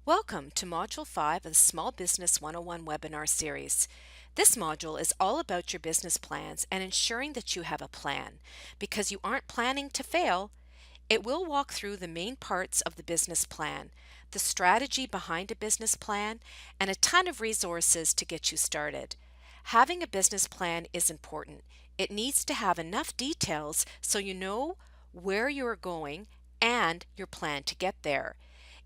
Welcome to Module 5 of the Small Business 101 webinar series. This module is all about your business plans and ensuring that you have a plan. Because you aren't planning to fail, it will walk through the main parts of the business plan, the strategy behind a business plan, and a ton of resources to get you started. Having a business plan is important. It needs to have enough details so you know where you are going and your plan to get there.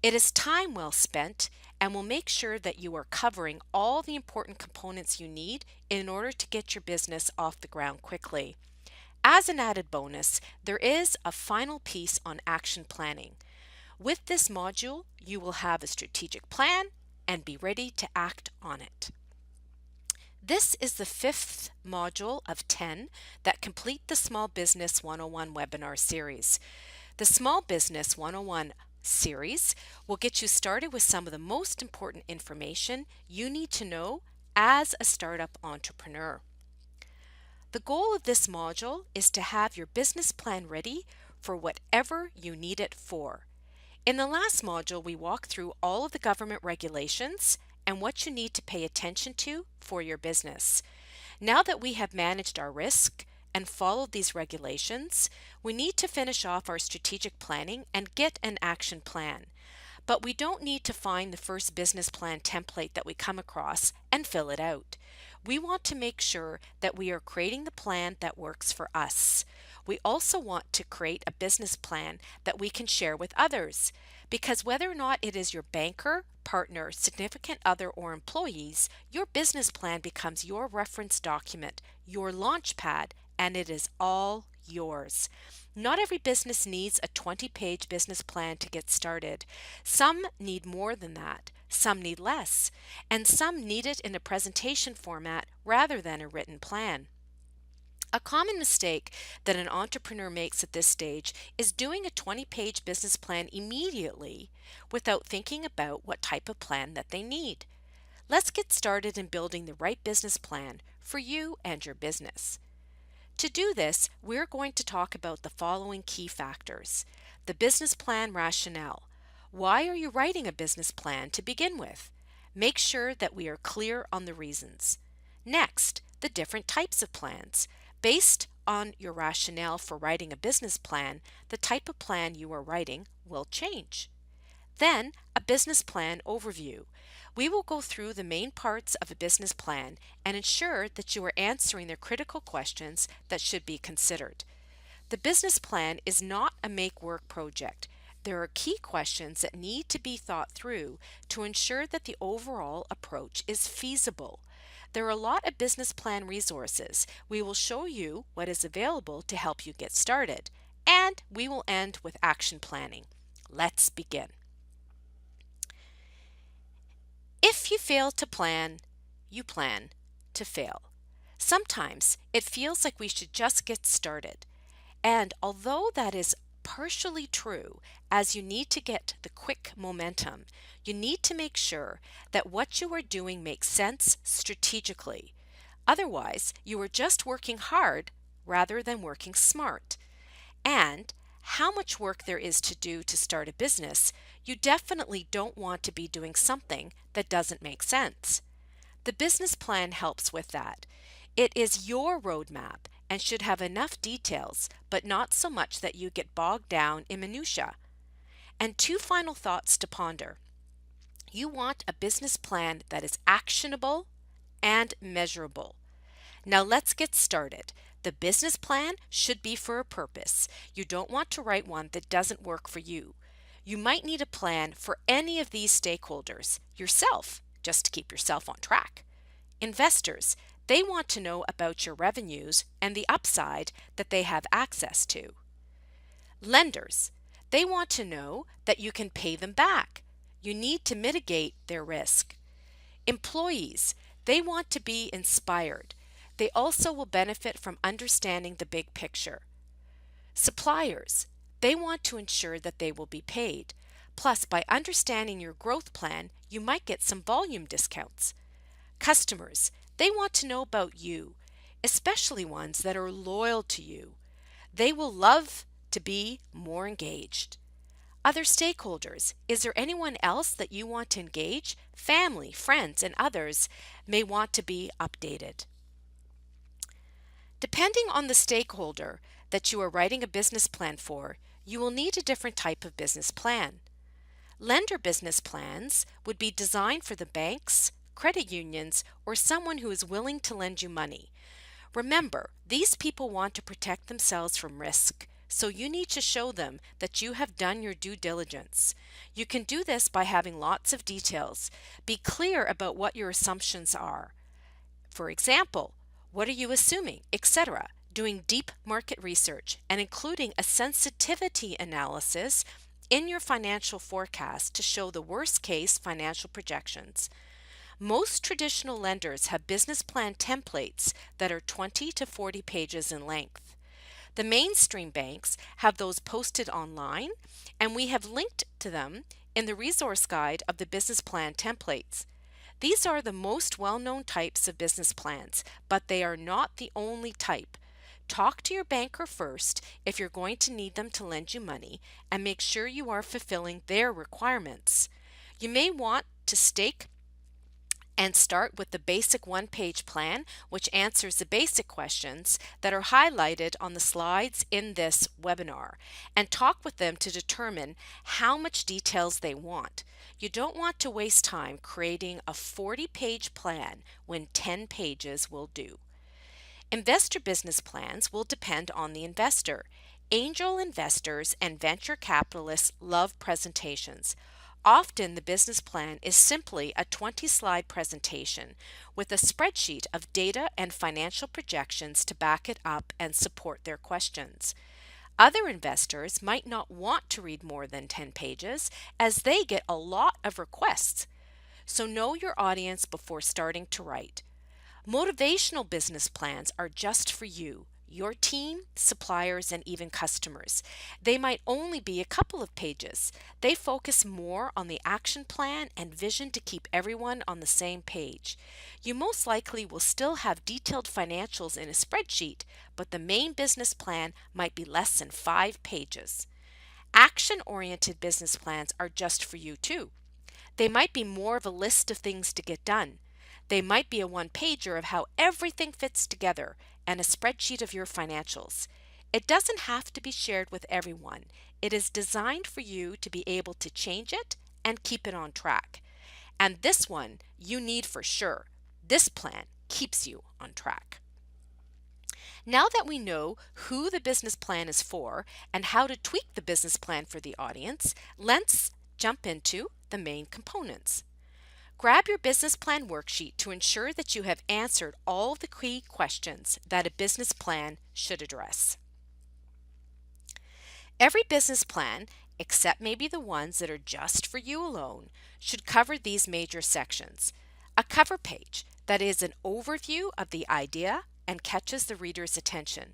It is time well spent and will make sure that you are covering all the important components you need in order to get your business off the ground quickly. As an added bonus, there is a final piece on action planning. With this module, you will have a strategic plan and be ready to act on it. This is the fifth module of 10 that complete the Small Business 101 webinar series. The Small Business 101 series will get you started with some of the most important information you need to know as a startup entrepreneur. The goal of this module is to have your business plan ready for whatever you need it for. In the last module, we walked through all of the government regulations and what you need to pay attention to for your business. Now that we have managed our risk and followed these regulations, we need to finish off our strategic planning and get an action plan. But we don't need to find the first business plan template that we come across and fill it out. We want to make sure that we are creating the plan that works for us. We also want to create a business plan that we can share with others, because whether or not it is your banker, partner, significant other, or employees, your business plan becomes your reference document, your launch pad, and it is all yours. Not every business needs a 20-page business plan to get started. Some need more than that. Some need less. And some need it in a presentation format rather than a written plan. A common mistake that an entrepreneur makes at this stage is doing a 20-page business plan immediately without thinking about what type of plan that they need. Let's get started in building the right business plan for you and your business. To do this, we're going to talk about the following key factors. The business plan rationale. Why are you writing a business plan to begin with? Make sure that we are clear on the reasons. Next, the different types of plans. Based on your rationale for writing a business plan, the type of plan you are writing will change. Then, a business plan overview. We will go through the main parts of a business plan and ensure that you are answering the critical questions that should be considered. The business plan is not a make-work project. There are key questions that need to be thought through to ensure that the overall approach is feasible. There are a lot of business plan resources. We will show you what is available to help you get started, and we will end with action planning. Let's begin. If you fail to plan, you plan to fail. Sometimes it feels like we should just get started. And although that is partially true, as you need to get the quick momentum, you need to make sure that what you are doing makes sense strategically. Otherwise, you are just working hard rather than working smart. And how much work there is to do to start a business, you definitely don't want to be doing something that doesn't make sense. The business plan helps with that. It is your roadmap and should have enough details, but not so much that you get bogged down in minutia. And two final thoughts to ponder. You want a business plan that is actionable and measurable. Now let's get started. The business plan should be for a purpose. You don't want to write one that doesn't work for you. You might need a plan for any of these stakeholders. Yourself, just to keep yourself on track. Investors, they want to know about your revenues and the upside that they have access to. Lenders, they want to know that you can pay them back. You need to mitigate their risk. Employees, they want to be inspired. They also will benefit from understanding the big picture. Suppliers, they want to ensure that they will be paid. Plus, by understanding your growth plan, you might get some volume discounts. Customers, they want to know about you, especially ones that are loyal to you. They will love to be more engaged. Other stakeholders. Is there anyone else that you want to engage? Family, friends, and others may want to be updated. Depending on the stakeholder that you are writing a business plan for, you will need a different type of business plan. Lender business plans would be designed for the banks, credit unions, or someone who is willing to lend you money. Remember, these people want to protect themselves from risk, so you need to show them that you have done your due diligence. You can do this by having lots of details. Be clear about what your assumptions are. For example, what are you assuming, etc. Doing deep market research and including a sensitivity analysis in your financial forecast to show the worst case financial projections. Most traditional lenders have business plan templates that are 20 to 40 pages in length. The mainstream banks have those posted online, and we have linked to them in the resource guide of the business plan templates. These are the most well-known types of business plans, but they are not the only type. Talk to your banker first if you're going to need them to lend you money, and make sure you are fulfilling their requirements. You may want to start with the basic one-page plan, which answers the basic questions that are highlighted on the slides in this webinar, and talk with them to determine how much details they want. You don't want to waste time creating a 40-page plan when 10 pages will do. Investor business plans will depend on the investor. Angel investors and venture capitalists love presentations. Often the business plan is simply a 20-slide presentation with a spreadsheet of data and financial projections to back it up and support their questions. Other investors might not want to read more than 10 pages as they get a lot of requests. So know your audience before starting to write. Motivational business plans are just for you, your team, suppliers, and even customers. They might only be a couple of pages. They focus more on the action plan and vision to keep everyone on the same page. You most likely will still have detailed financials in a spreadsheet, but the main business plan might be less than 5 pages. Action-oriented business plans are just for you too. They might be more of a list of things to get done. They might be a one-pager of how everything fits together and a spreadsheet of your financials. It doesn't have to be shared with everyone. It is designed for you to be able to change it and keep it on track. And this one you need for sure. This plan keeps you on track. Now that we know who the business plan is for and how to tweak the business plan for the audience, let's jump into the main components. Grab your business plan worksheet to ensure that you have answered all of the key questions that a business plan should address. Every business plan, except maybe the ones that are just for you alone, should cover these major sections. A cover page that is an overview of the idea and catches the reader's attention.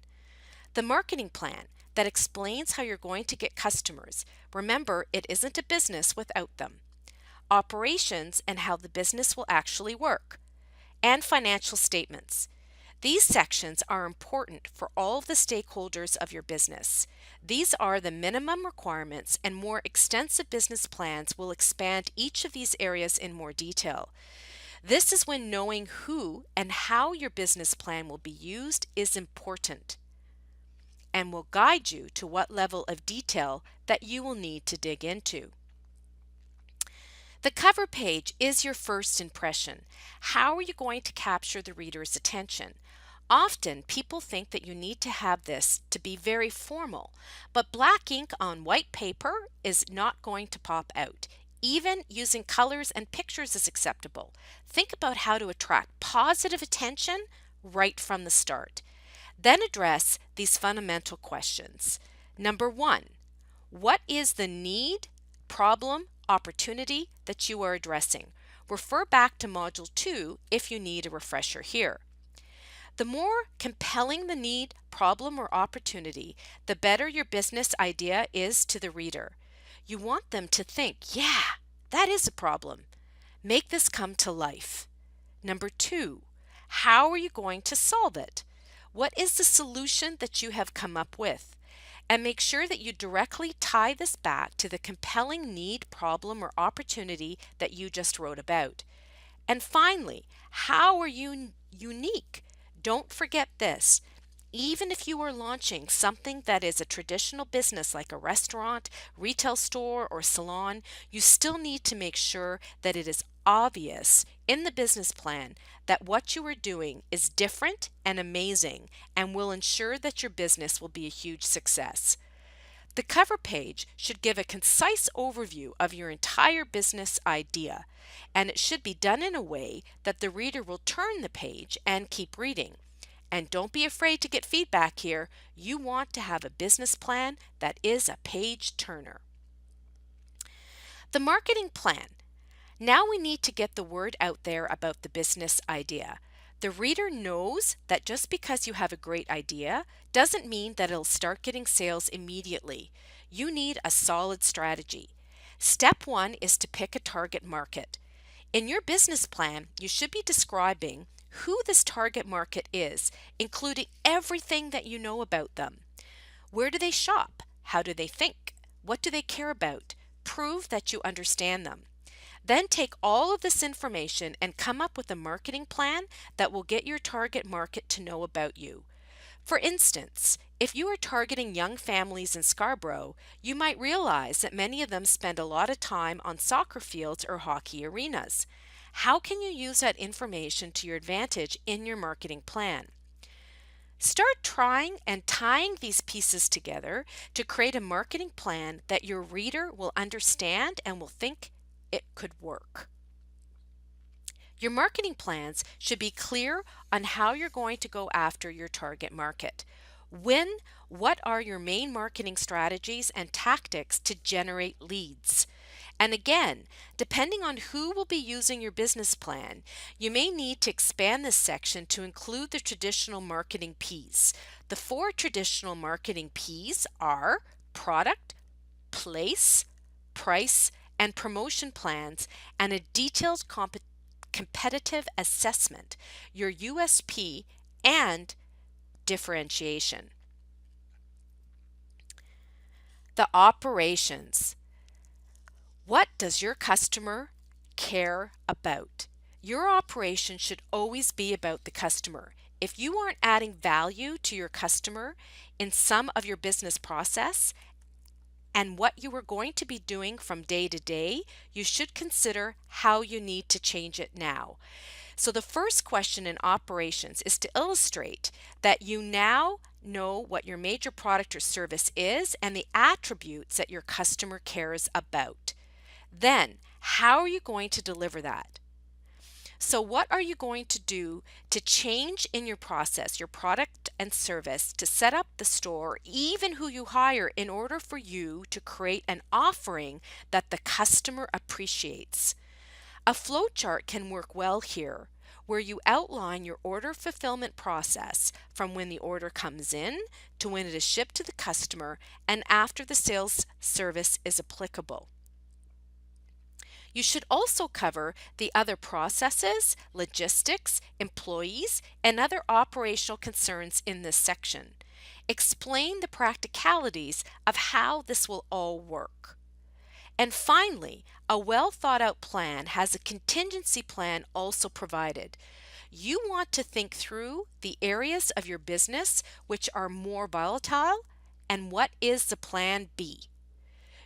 The marketing plan that explains how you're going to get customers. Remember, it isn't a business without them. Operations and how the business will actually work, and financial statements. These sections are important for all of the stakeholders of your business. These are the minimum requirements, and more extensive business plans will expand each of these areas in more detail. This is when knowing who and how your business plan will be used is important and will guide you to what level of detail that you will need to dig into. The cover page is your first impression. How are you going to capture the reader's attention? Often people think that you need to have this to be very formal, but black ink on white paper is not going to pop out. Even using colors and pictures is acceptable. Think about how to attract positive attention right from the start. Then address these fundamental questions. Number 1, what is the need, problem, opportunity that you are addressing? Refer back to Module 2 if you need a refresher here. The more compelling the need, problem, or opportunity, the better your business idea is to the reader. You want them to think, yeah, that is a problem. Make this come to life. Number 2, how are you going to solve it? What is the solution that you have come up with? And make sure that you directly tie this back to the compelling need, problem, or opportunity that you just wrote about. And finally, how are you unique? Don't forget this. Even if you are launching something that is a traditional business like a restaurant, retail store, or salon, you still need to make sure that it is obvious in the business plan that what you are doing is different and amazing and will ensure that your business will be a huge success. The cover page should give a concise overview of your entire business idea, and it should be done in a way that the reader will turn the page and keep reading. And don't be afraid to get feedback here. You want to have a business plan that is a page turner. The marketing plan. Now we need to get the word out there about the business idea. The reader knows that just because you have a great idea doesn't mean that it'll start getting sales immediately. You need a solid strategy. Step one is to pick a target market. In your business plan, you should be describing who this target market is, including everything that you know about them. Where do they shop? How do they think? What do they care about? Prove that you understand them. Then take all of this information and come up with a marketing plan that will get your target market to know about you. For instance, if you are targeting young families in Scarborough, you might realize that many of them spend a lot of time on soccer fields or hockey arenas. How can you use that information to your advantage in your marketing plan? Start trying and tying these pieces together to create a marketing plan that your reader will understand and will think it could work. Your marketing plans should be clear on how you're going to go after your target market. What are your main marketing strategies and tactics to generate leads? And again, depending on who will be using your business plan, you may need to expand this section to include the traditional marketing P's. The 4 traditional marketing P's are product, place, price, and promotion plans, and a detailed competitive assessment, your USP, and differentiation. The operations. What does your customer care about? Your operation should always be about the customer. If you aren't adding value to your customer in some of your business process and what you are going to be doing from day to day, you should consider how you need to change it now. So the first question in operations is to illustrate that you now know what your major product or service is and the attributes that your customer cares about. Then, how are you going to deliver that? So what are you going to do to change in your process, your product and service, to set up the store, even who you hire, in order for you to create an offering that the customer appreciates? A flowchart can work well here, where you outline your order fulfillment process from when the order comes in to when it is shipped to the customer and after the sales service is applicable. You should also cover the other processes, logistics, employees, and other operational concerns in this section. Explain the practicalities of how this will all work. And finally, a well thought out plan has a contingency plan also provided. You want to think through the areas of your business which are more volatile and what is the plan B.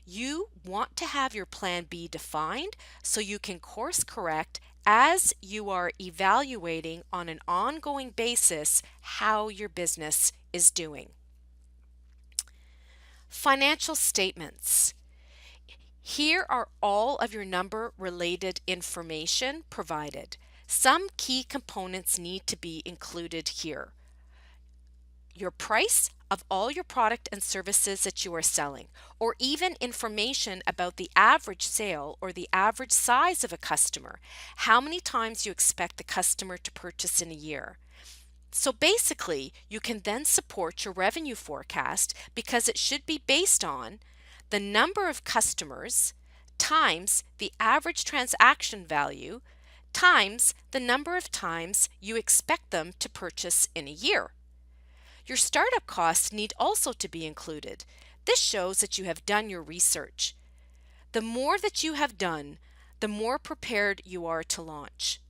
You want to have your plan B defined so you can course correct as you are evaluating on an ongoing basis how your business is doing. Financial statements. Here are all of your number related information provided. Some key components need to be included here. Your price of all your product and services that you are selling, or even information about the average sale or the average size of a customer, how many times you expect the customer to purchase in a year. So basically, you can then support your revenue forecast because it should be based on the number of customers times the average transaction value times the number of times you expect them to purchase in a year. Your startup costs need also to be included. This shows that you have done your research. The more that you have done, the more prepared you are to launch.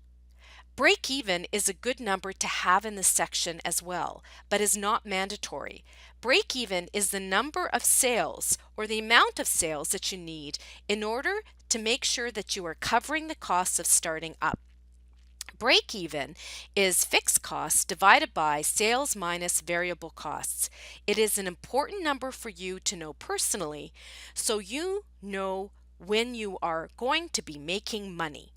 Break even is a good number to have in this section as well, but is not mandatory. Break even is the number of sales or the amount of sales that you need in order to make sure that you are covering the costs of starting up. Break even is fixed costs divided by sales minus variable costs. It is an important number for you to know personally so you know when you are going to be making money.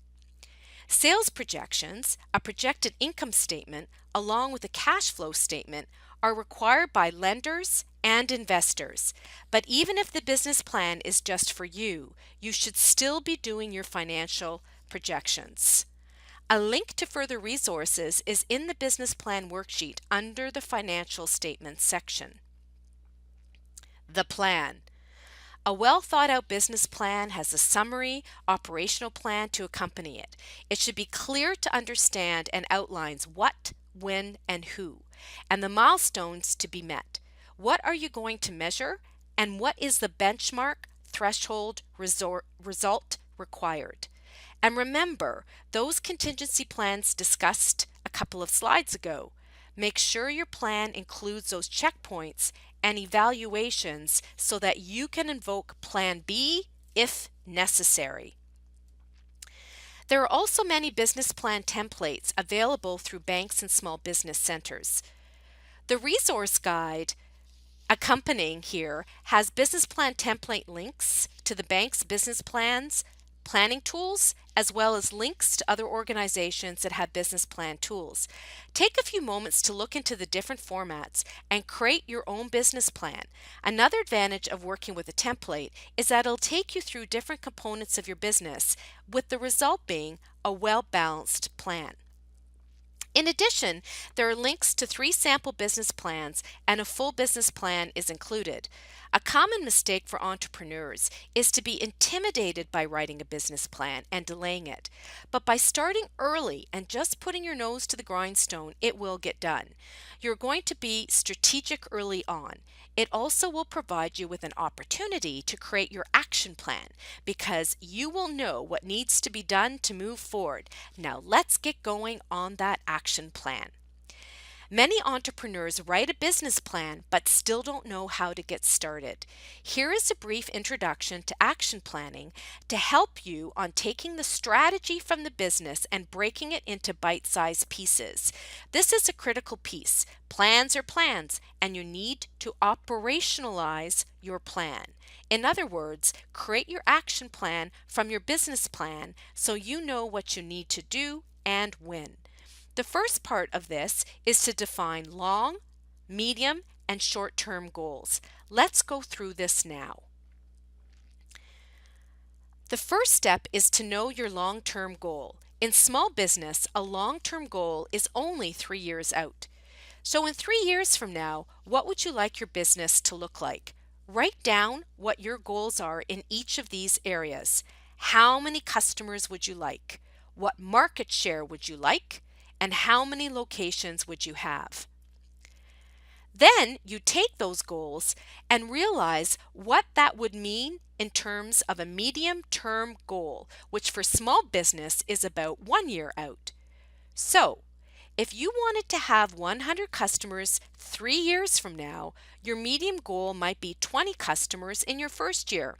Sales projections, a projected income statement, along with a cash flow statement, are required by lenders and investors. But even if the business plan is just for you, you should still be doing your financial projections. A link to further resources is in the business plan worksheet under the financial statements section. The plan. A well thought out business plan has a summary operational plan to accompany it. It should be clear to understand and outlines what, when, and who, and the milestones to be met. What are you going to measure, and what is the benchmark, threshold, result required? And remember, those contingency plans discussed a couple of slides ago. Make sure your plan includes those checkpoints and evaluations so that you can invoke Plan B if necessary. There are also many business plan templates available through banks and small business centers. The resource guide accompanying here has business plan template links to the bank's business plans, planning tools, as well as links to other organizations that have business plan tools. Take a few moments to look into the different formats and create your own business plan. Another advantage of working with a template is that it'll take you through different components of your business, with the result being a well-balanced plan. In addition, there are links to 3 sample business plans, and a full business plan is included. A common mistake for entrepreneurs is to be intimidated by writing a business plan and delaying it. But by starting early and just putting your nose to the grindstone, it will get done. You're going to be strategic early on. It also will provide you with an opportunity to create your action plan because you will know what needs to be done to move forward. Now let's get going on that action plan. Many entrepreneurs write a business plan but still don't know how to get started. Here is a brief introduction to action planning to help you on taking the strategy from the business and breaking it into bite-sized pieces. This is a critical piece. Plans are plans, and you need to operationalize your plan. In other words, create your action plan from your business plan so you know what you need to do and when. The first part of this is to define long, medium, and short-term goals. Let's go through this now. The first step is to know your long-term goal. In small business, a long-term goal is only 3 years out. So in 3 years from now, what would you like your business to look like? Write down what your goals are in each of these areas. How many customers would you like? What market share would you like? And how many locations would you have? Then you take those goals and realize what that would mean in terms of a medium-term goal, which for small business is about 1 year out. So, if you wanted to have 100 customers 3 years from now, your medium goal might be 20 customers in your first year.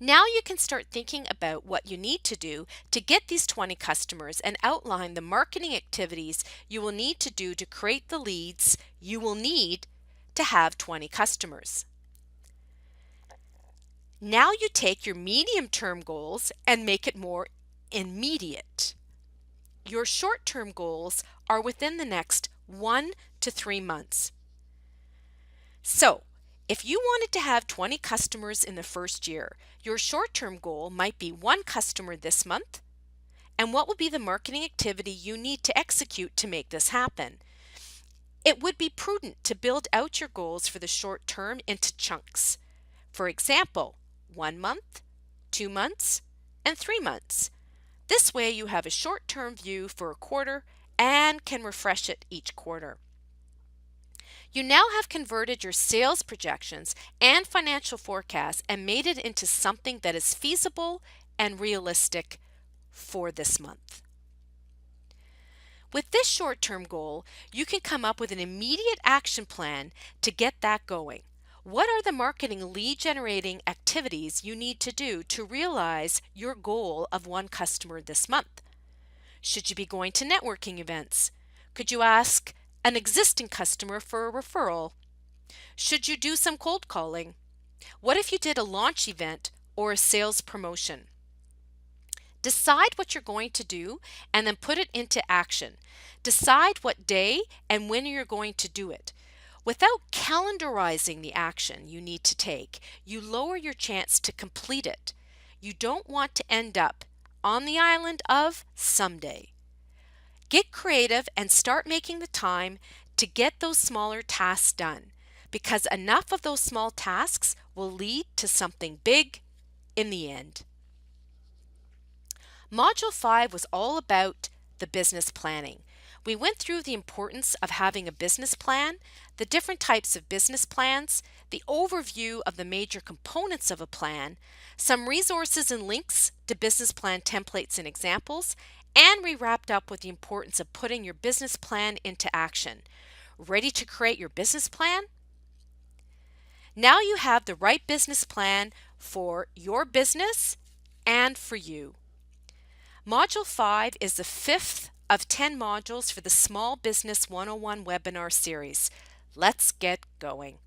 Now you can start thinking about what you need to do to get these 20 customers and outline the marketing activities you will need to do to create the leads you will need to have 20 customers. Now you take your medium-term goals and make it more immediate. Your short-term goals are within the next 1 to 3 months. So, if you wanted to have 20 customers in the first year, your short-term goal might be 1 customer this month. And what would be the marketing activity you need to execute to make this happen? It would be prudent to build out your goals for the short term into chunks. For example, 1 month, 2 months, and 3 months. This way you have a short-term view for a quarter and can refresh it each quarter. You now have converted your sales projections and financial forecasts and made it into something that is feasible and realistic for this month. With this short-term goal, you can come up with an immediate action plan to get that going. What are the marketing lead generating activities you need to do to realize your goal of one customer this month? Should you be going to networking events? Could you ask an existing customer for a referral? Should you do some cold calling? What if you did a launch event or a sales promotion? Decide what you're going to do and then put it into action. Decide what day and when you're going to do it. Without calendarizing the action you need to take, you lower your chance to complete it. You don't want to end up on the island of someday. Get creative and start making the time to get those smaller tasks done, because enough of those small tasks will lead to something big in the end. Module 5 was all about the business planning. We went through the importance of having a business plan, the different types of business plans, the overview of the major components of a plan, some resources and links to business plan templates and examples, and we wrapped up with the importance of putting your business plan into action. Ready to create your business plan? Now you have the right business plan for your business and for you. Module 5 is the 5th of 10 modules for the Small Business 101 webinar series. Let's get going.